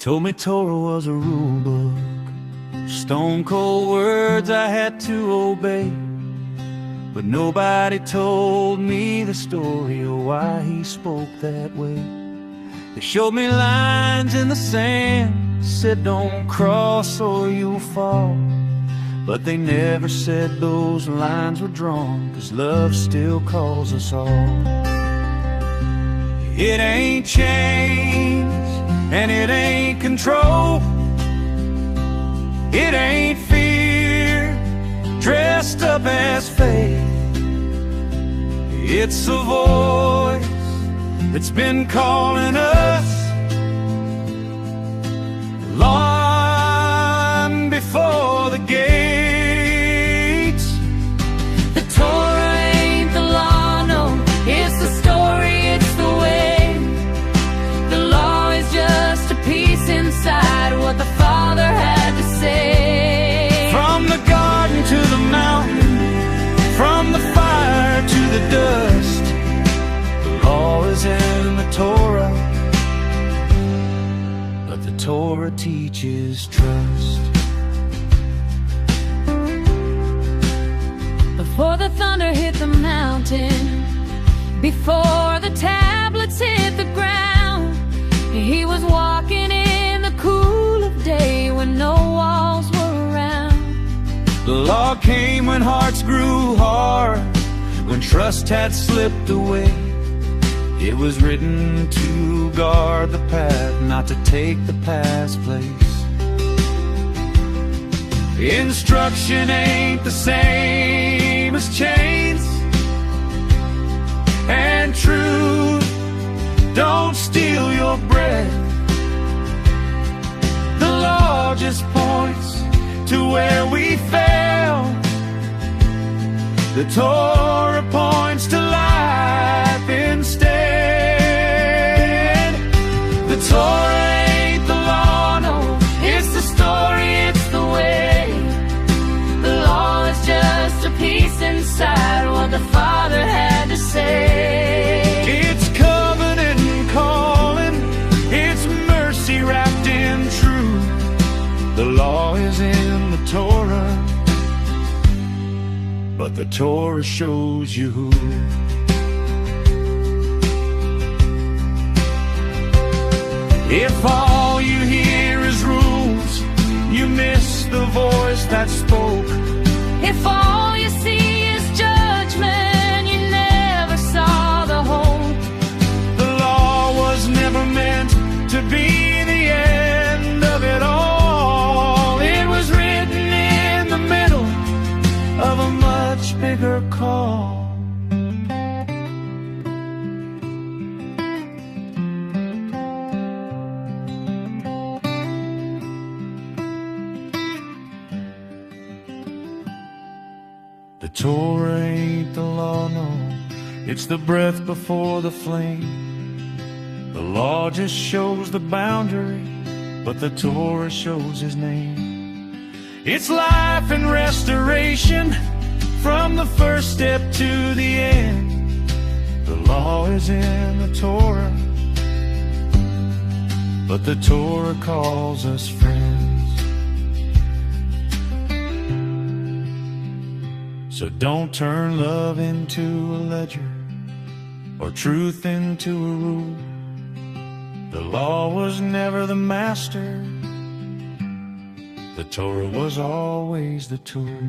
told me Torah was a rule book, stone cold words I had to obey. But nobody told me the story of why he spoke that way. They showed me lines in the sand, said don't cross or you'll fall. But they never said those lines were drawn, 'cause love still calls us all. It ain't chains, and it ain't control. It ain't fear dressed up as faith. It's a voice that's been calling us long before the gates. The Torah ain't the law, no, it's the story, it's the way. The law is just a piece inside what the Father had to say. From the garden to the mountain, from the fire to the dust, the law is in the Torah, but the Torah teaches trust. Before the thunder hit the mountain, before the tablets hit the ground, he was walking in the cool of day when no walls were around. The law came when hearts grew hard, when trust had slipped away. It was written to guard the path, not to take the past place. Instruction ain't the same as chains, and truth don't steal your breath. The law just points to where we fail. The Torah points to life instead. The Torah ain't the law, no, it's the story, it's the way. The law is just a piece inside what the Father had to say. It's covenant calling, it's mercy wrapped in truth. The law is in the Torah, but the Torah shows you who. If all you hear is rules, you miss the voice that spoke. If all you see is judgment, you never saw the hope. The law was never meant to be the end of it all. It was written in the middle of a much bigger call. The Torah ain't the law, no, it's the breath before the flame. The law just shows the boundary, but the Torah shows his name. It's life and restoration, from the first step to the end. The law is in the Torah, but the Torah calls us friends. So don't turn love into a ledger, or truth into a rule. The law was never the master, the Torah was always the tool.